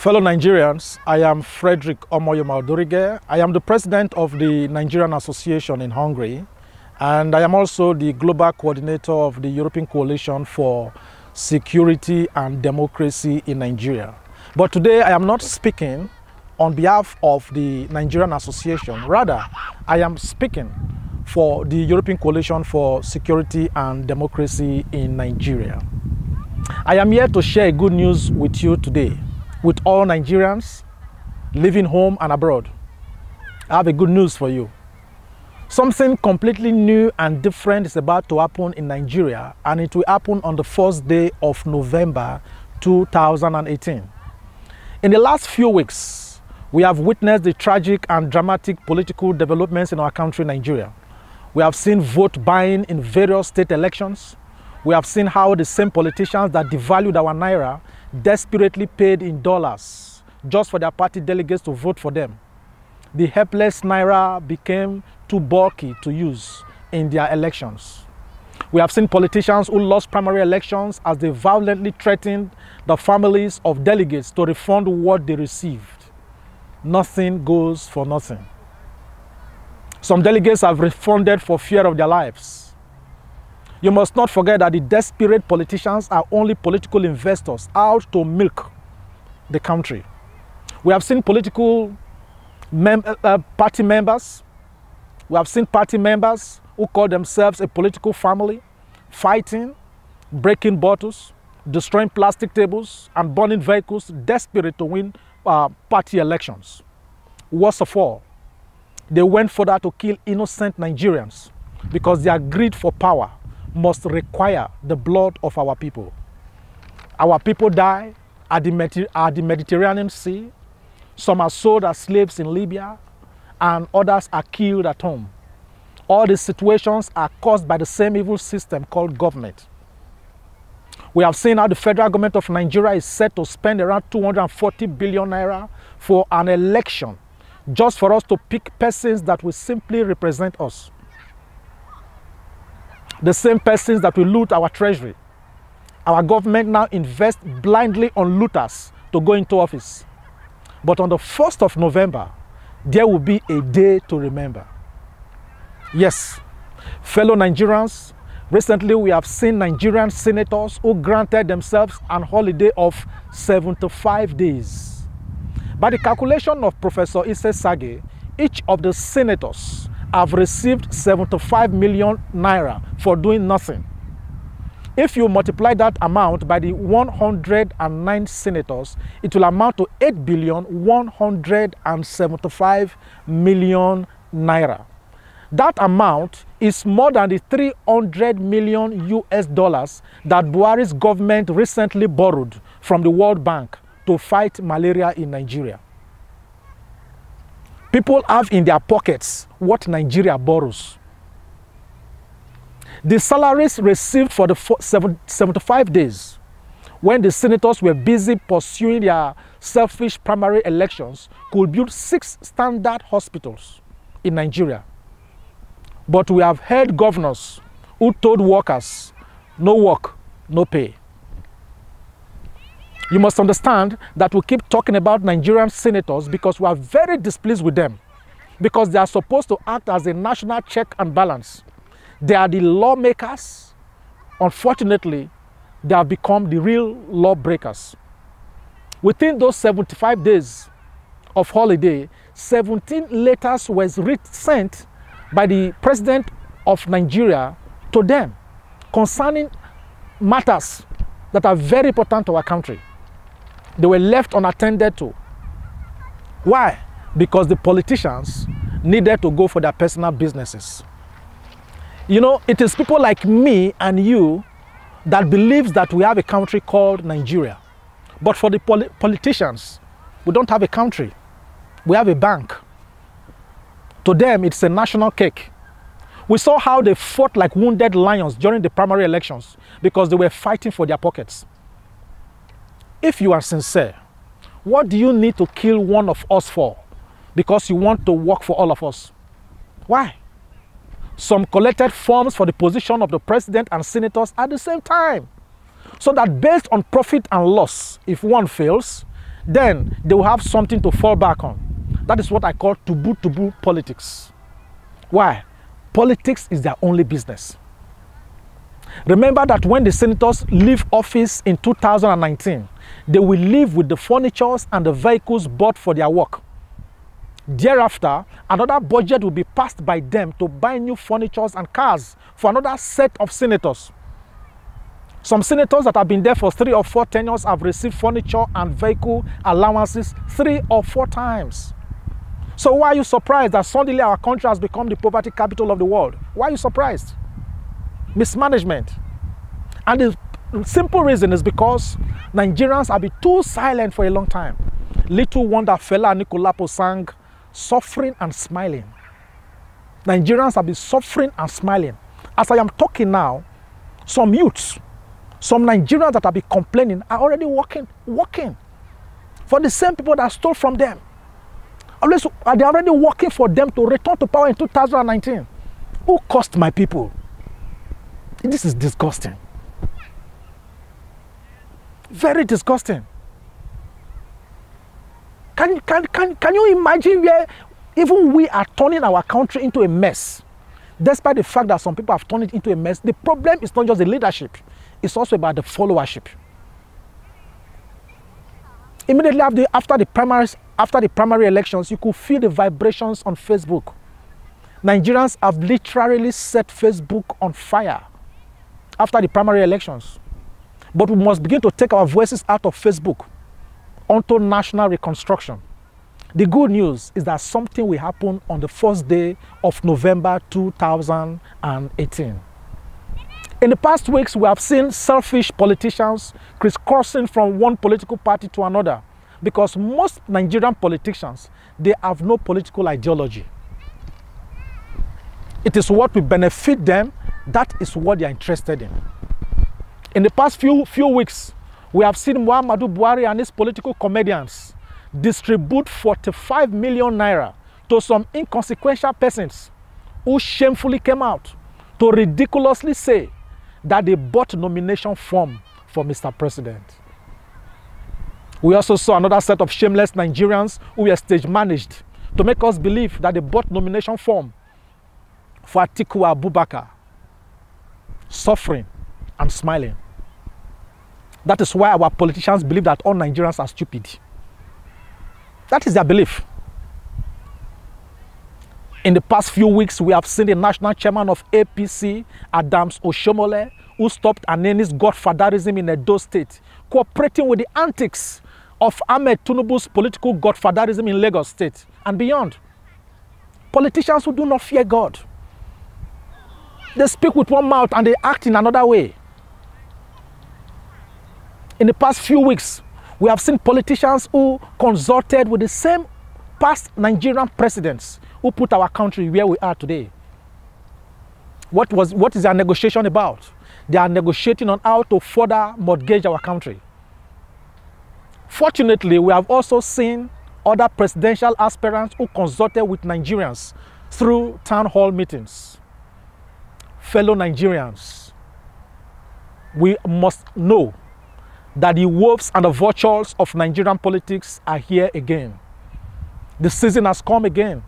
Fellow Nigerians, I am Frederick Odorige. I am the president of the Nigerian Association in Hungary, and I am also the global coordinator of the European Coalition for Security and Democracy in Nigeria. But today I am not speaking on behalf of the Nigerian Association. Rather, I am speaking for the European Coalition for Security and Democracy in Nigeria. I am here to share good news with you today, with all Nigerians living home and abroad. I have a good news for you. Something completely new and different is about to happen in Nigeria, and it will happen on the first day of November 2018. In the last few weeks, we have witnessed the tragic and dramatic political developments in our country, Nigeria. We have seen vote buying in various state elections. We have seen how the same politicians that devalued our naira desperately paid in dollars just for their party delegates to vote for them. The helpless naira became too bulky to use in their elections. We have seen politicians who lost primary elections as they violently threatened the families of delegates to refund what they received. Nothing goes for nothing. Some delegates have refunded for fear of their lives. You must not forget that the desperate politicians are only political investors out to milk the country. We have seen political party members. We have seen party members who call themselves a political family, fighting, breaking bottles, destroying plastic tables, and burning vehicles, desperate to win party elections. Worst of all, they went further to kill innocent Nigerians because their greed for power must require the blood of our people. Our people die at the Mediterranean Sea. Some are sold as slaves in Libya, and others are killed at home. All these situations are caused by the same evil system called government. We have seen how the federal government of Nigeria is set to spend around 240 billion naira for an election just for us to pick persons that will simply represent us. The same persons that will loot our treasury. Our government now invests blindly on looters to go into office. But on the 1st of November, there will be a day to remember. Yes, fellow Nigerians, recently we have seen Nigerian senators who granted themselves an holiday of 75 days. By the calculation of Professor Isse Sage, each of the senators have received 75 million naira for doing nothing. If you multiply that amount by the 109 senators, it will amount to 8,175,000,000 naira. That amount is more than the 300 million US dollars that Buhari's government recently borrowed from the World Bank to fight malaria in Nigeria. People have in their pockets what Nigeria borrows. The salaries received for the 75 days when the senators were busy pursuing their selfish primary elections could build 6 standard hospitals in Nigeria. But we have heard governors who told workers, no work, no pay. You must understand that we keep talking about Nigerian senators because we are very displeased with them, because they are supposed to act as a national check and balance. They are the lawmakers. Unfortunately, they have become the real lawbreakers. Within those 75 days of holiday, 17 letters were sent by the president of Nigeria to them concerning matters that are very important to our country. They were left unattended to. Why? Because the politicians needed to go for their personal businesses. You know, it is people like me and you that believes that we have a country called Nigeria. But for the politicians, we don't have a country. We have a bank. To them, it's a national cake. We saw how they fought like wounded lions during the primary elections because they were fighting for their pockets. If you are sincere, what do you need to kill one of us for? Because you want to work for all of us. Why? Some collected forms for the position of the president and senators at the same time, so that based on profit and loss, if one fails, then they will have something to fall back on. That is what I call tubu politics. Why? Politics is their only business. Remember that when the senators leave office in 2019, they will leave with the furnitures and the vehicles bought for their work. Thereafter, another budget will be passed by them to buy new furnitures and cars for another set of senators. Some senators that have been there for 3 or 4 tenures have received furniture and vehicle allowances 3 or 4 times. So why are you surprised that suddenly our country has become the poverty capital of the world? Why are you surprised? Mismanagement. And the simple reason is because Nigerians have been too silent for a long time. Little wonder Fela Anikulapo sang, "Suffering and smiling." Nigerians have been suffering and smiling. As I am talking now, some youths, some Nigerians that have been complaining are already working for the same people that stole from them. They're already working for them to return to power in 2019. Who cost my people? This is disgusting. Very disgusting. Can you imagine where even we are turning our country into a mess? Despite the fact that some people have turned it into a mess, the problem is not just the leadership, it's also about the followership. Immediately after the primary elections, you could feel the vibrations on Facebook. Nigerians have literally set Facebook on fire after the primary elections. But we must begin to take our voices out of Facebook onto national reconstruction. The good news is that something will happen on the first day of November 2018. In the past weeks, we have seen selfish politicians crisscrossing from one political party to another because most Nigerian politicians, they have no political ideology. It is what will benefit them, that is what they are interested in. In the past few weeks, we have seen Muhammadu Buhari and his political comedians distribute 45 million naira to some inconsequential persons who shamefully came out to ridiculously say that they bought nomination form for Mr. President. We also saw another set of shameless Nigerians who were stage managed to make us believe that they bought nomination form for Atiku Abubakar, suffering and smiling. That is why our politicians believe that all Nigerians are stupid. That is their belief. In the past few weeks, we have seen the national chairman of APC, Adams Oshomole, who stopped Aneni's godfatherism in Edo State, cooperating with the antics of Ahmed Tinubu's political godfatherism in Lagos State and beyond. Politicians who do not fear God. They speak with one mouth and they act in another way. In the past few weeks, we have seen politicians who consulted with the same past Nigerian presidents who put our country where we are today. What is their negotiation about? They are negotiating on how to further mortgage our country. Fortunately, we have also seen other presidential aspirants who consulted with Nigerians through town hall meetings. Fellow Nigerians, we must know that the wolves and the vultures of Nigerian politics are here again. The season has come again.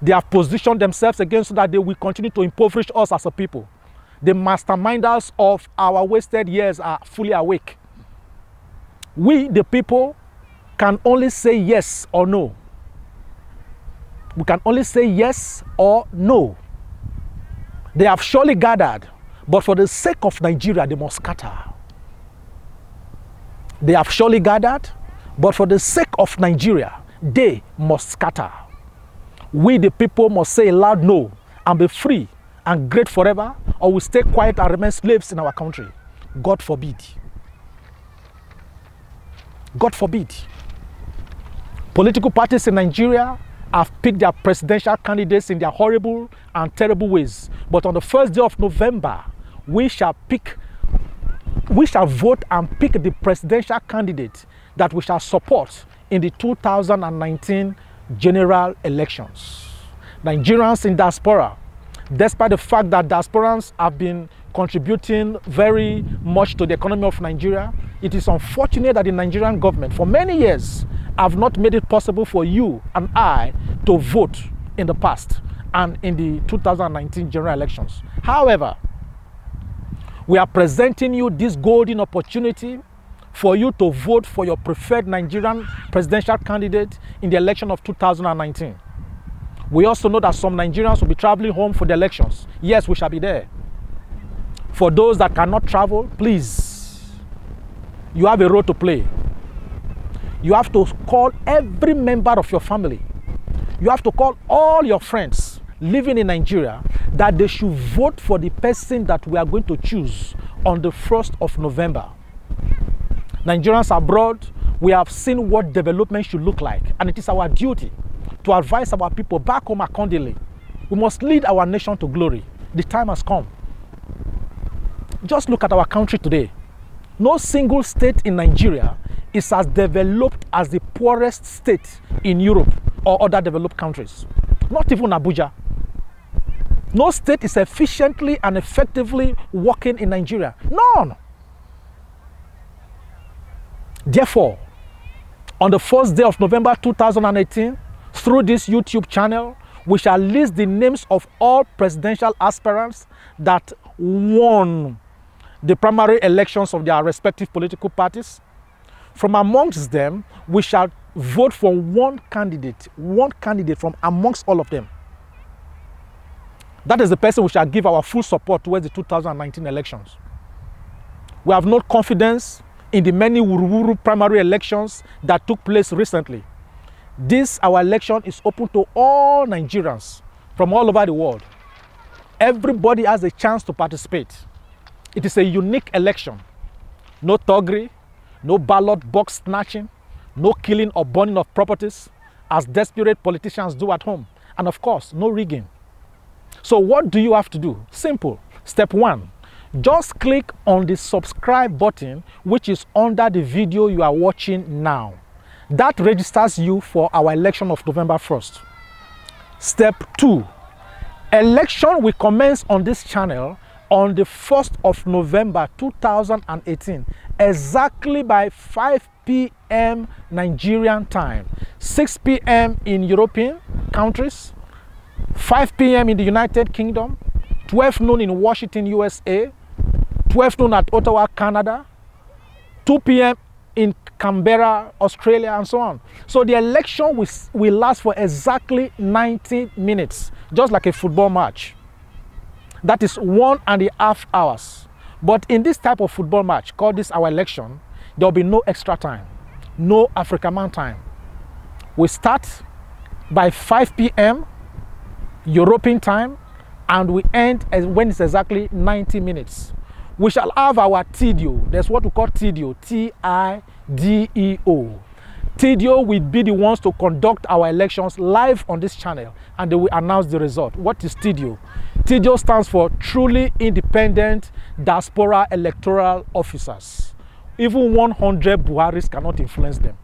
They have positioned themselves again so that they will continue to impoverish us as a people. The masterminders of our wasted years are fully awake. We, the people, can only say yes or no. We can only say yes or no. They have surely gathered, but for the sake of Nigeria, they must scatter. They have surely gathered, but for the sake of Nigeria, they must scatter. We, the people, must say a loud no and be free and great forever, or we stay quiet and remain slaves in our country. God forbid. God forbid. Political parties in Nigeria have picked their presidential candidates in their horrible and terrible ways. But on the first day of November, we shall vote and pick the presidential candidate that we shall support in the 2019 general elections. Nigerians in diaspora, despite the fact that diasporans have been contributing very much to the economy of Nigeria, It is unfortunate that the Nigerian government for many years have not made it possible for you and I to vote in the past and in the 2019 general elections. However, we are presenting you this golden opportunity for you to vote for your preferred Nigerian presidential candidate in the election of 2019. We also know that some Nigerians will be traveling home for the elections. Yes, we shall be there. For those that cannot travel, please, you have a role to play. You have to call every member of your family. You have to call all your friends living in Nigeria that they should vote for the person that we are going to choose on the 1st of November. Nigerians abroad, we have seen what development should look like, and it is our duty to advise our people back home accordingly. We must lead our nation to glory. The time has come. Just look at our country today. No single state in Nigeria is as developed as the poorest state in Europe or other developed countries. Not even Abuja. No state is efficiently and effectively working in Nigeria. None. Therefore, on the first day of November 2018, through this YouTube channel, we shall list the names of all presidential aspirants that won the primary elections of their respective political parties. From amongst them, we shall vote for one candidate from amongst all of them. That is the person we shall give our full support towards the 2019 elections. We have no confidence in the many wuru-wuru primary elections that took place recently. This, our election, is open to all Nigerians from all over the world. Everybody has a chance to participate. It is a unique election. No thuggery, no ballot box snatching, no killing or burning of properties, as desperate politicians do at home. And of course, no rigging. So what do you have to do? Simple. Step 1. Just click on the subscribe button, which is under the video you are watching now. That registers you for our election of November 1st. Step 2. Election will commence on this channel on the 1st of November 2018, exactly by 5 p.m. Nigerian time, 6 p.m. in European countries, 5 p.m. in the United Kingdom, 12 noon in Washington, USA, 12 noon at Ottawa, Canada, 2 p.m. in Canberra, Australia, and so on. So the election will last for exactly 90 minutes, just like a football match. That is 1.5 hours. But in this type of football match, called this our election, there will be no extra time, no African man time. We start by 5 p.m. European time, and we end when it's exactly 90 minutes. We shall have our TDO. There's what we call TDO, T-I-D-E-O. TDO will be the ones to conduct our elections live on this channel, and they will announce the result. What is TDO? TDO stands for Truly Independent Diaspora Electoral Officers. Even 100 Buharis cannot influence them.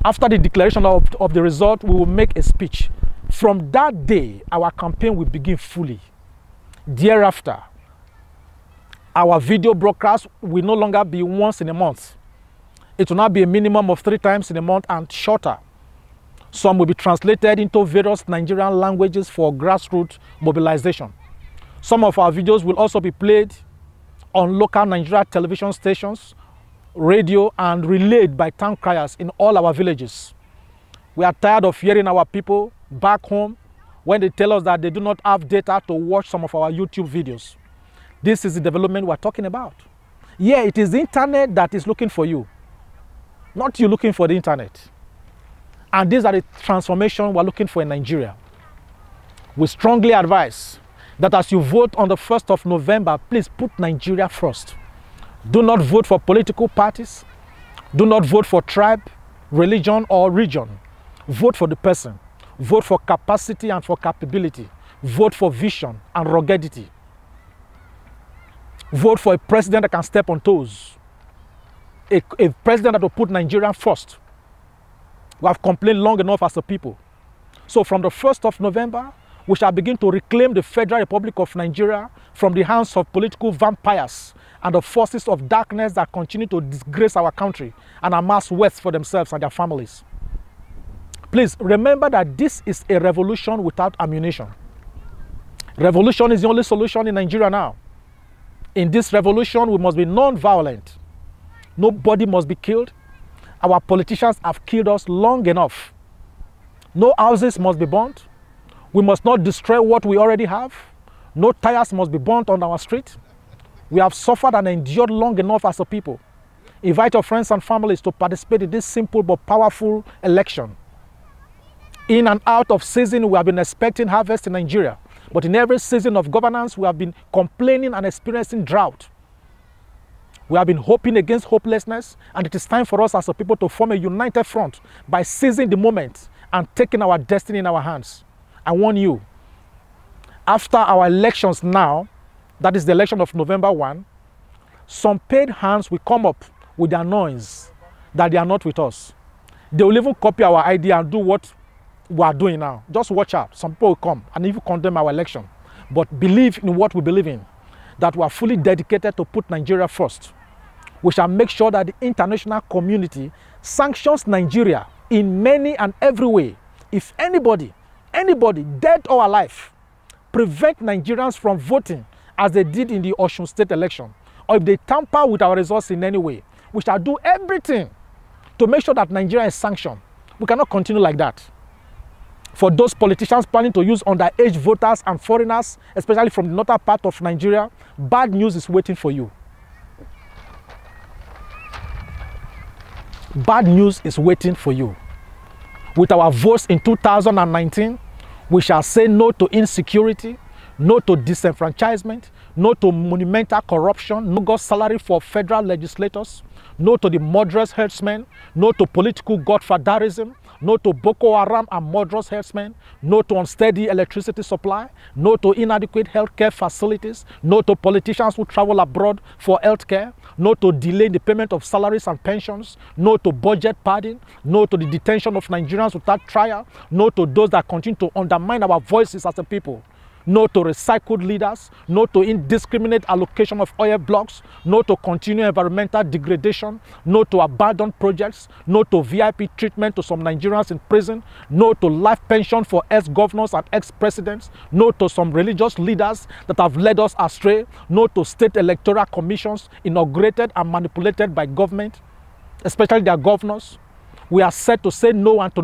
After the declaration of the result, we will make a speech. From that day, our campaign will begin fully. Thereafter, our video broadcast will no longer be once in a month. It will now be a minimum of 3 times in a month and shorter. Some will be translated into various Nigerian languages for grassroots mobilization. Some of our videos will also be played on local Nigerian television stations, radio, and relayed by town criers in all our villages. We are tired of hearing our people back home when they tell us that they do not have data to watch some of our YouTube videos. This is the development we're talking about. Yeah, it is the internet that is looking for you, not you looking for the internet. And these are the transformations we're looking for in Nigeria. We strongly advise that as you vote on the 1st of November, please put Nigeria first. Do not vote for political parties. Do not vote for tribe, religion, or region. Vote for the person. Vote for capacity and for capability. Vote for vision and ruggedity. Vote for a president that can step on toes. A president that will put Nigeria first. We have complained long enough as a people. So from the 1st of November, we shall begin to reclaim the Federal Republic of Nigeria from the hands of political vampires and the forces of darkness that continue to disgrace our country and amass wealth for themselves and their families. Please remember that this is a revolution without ammunition. Revolution is the only solution in Nigeria now. In this revolution, we must be non-violent. Nobody must be killed. Our politicians have killed us long enough. No houses must be burnt. We must not destroy what we already have. No tires must be burnt on our street. We have suffered and endured long enough as a people. Invite your friends and families to participate in this simple but powerful election. In and out of season, we have been expecting harvest in Nigeria. But in every season of governance, we have been complaining and experiencing drought. We have been hoping against hopelessness, and it is time for us as a people to form a united front by seizing the moment and taking our destiny in our hands. I warn you, after our elections now, that is the election of November 1, some paid hands will come up with their noise that they are not with us. They will even copy our idea and do what we are doing now. Just watch out. Some people will come and even condemn our election. But believe in what we believe in, that we are fully dedicated to put Nigeria first. We shall make sure that the international community sanctions Nigeria in many and every way. If anybody, dead or alive, prevent Nigerians from voting as they did in the Osun State election, or if they tamper with our results in any way, we shall do everything to make sure that Nigeria is sanctioned. We cannot continue like that. For those politicians planning to use underage voters and foreigners, especially from the northern part of Nigeria, bad news is waiting for you. Bad news is waiting for you. With our votes in 2019, we shall say no to insecurity, no to disenfranchisement, no to monumental corruption, no God salary for federal legislators, no to the murderous herdsmen, no to political godfatherism, no to Boko Haram and murderous herdsmen, no to unsteady electricity supply, no to inadequate healthcare facilities, no to politicians who travel abroad for healthcare, no to delay the payment of salaries and pensions, no to budget padding, no to the detention of Nigerians without trial, no to those that continue to undermine our voices as a people. No to recycled leaders, no to indiscriminate allocation of oil blocks, no to continued environmental degradation, no to abandoned projects, no to VIP treatment to some Nigerians in prison, no to life pension for ex-governors and ex-presidents, no to some religious leaders that have led us astray, no to state electoral commissions inaugurated and manipulated by government, especially their governors. We are set to say no and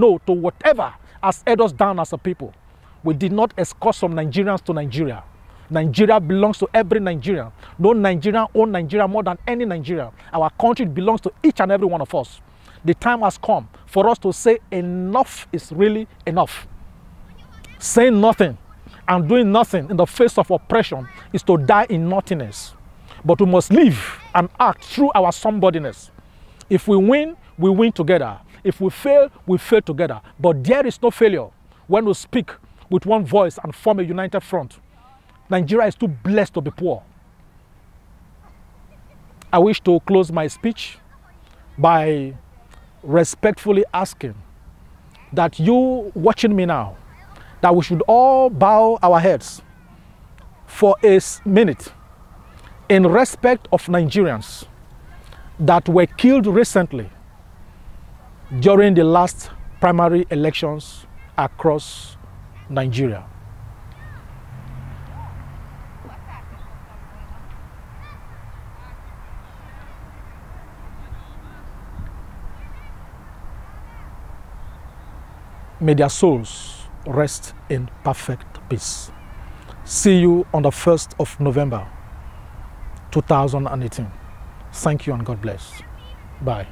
no to whatever has held us down as a people. We did not escort some Nigerians to Nigeria. Nigeria belongs to every Nigerian. No Nigerian owns Nigeria more than any Nigerian. Our country belongs to each and every one of us. The time has come for us to say enough is really enough. Saying nothing and doing nothing in the face of oppression is to die in nothingness. But we must live and act through our somebodyness. If we win together. If we fail together. But there is no failure when we speak with one voice and form a united front. Nigeria is too blessed to be poor. I wish to close my speech by respectfully asking that you watching me now, that we should all bow our heads for a minute in respect of Nigerians that were killed recently during the last primary elections across Nigeria. May their souls rest in perfect peace. See you on the 1st of November, 2018. Thank you and God bless. Bye.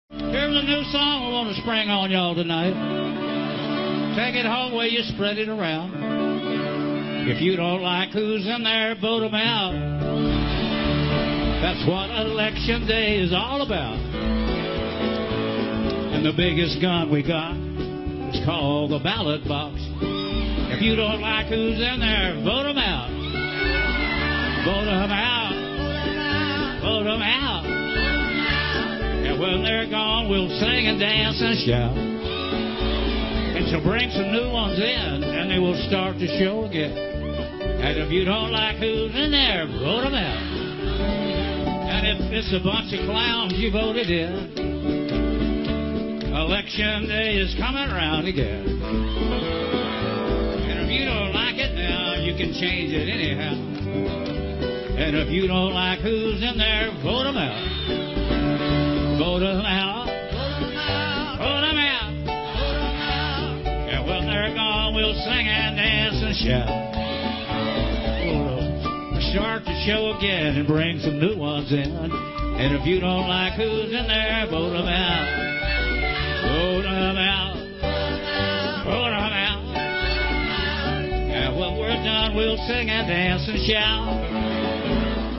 Here's a new song I want to spring on y'all tonight. Take it home where you spread it around. If you don't like who's in there, vote them out. That's what election day is all about. And the biggest gun we got is called the ballot box. If you don't like who's in there, vote them out. Vote them out. Vote them out. And when they're gone, we'll sing and dance and shout. And she'll bring some new ones in, and they will start the show again. And if you don't like who's in there, vote them out. And if it's a bunch of clowns you voted in, election day is coming around again. And if you don't like it now, you can change it anyhow. And if you don't like who's in there, vote them out. Vote them out. Vote them out. And when they're gone, we'll sing and dance and shout. We'll start the show again and bring some new ones in. And if you don't like who's in there, vote them out. Vote them out. Vote them out. And when we're done, we'll sing and dance and shout.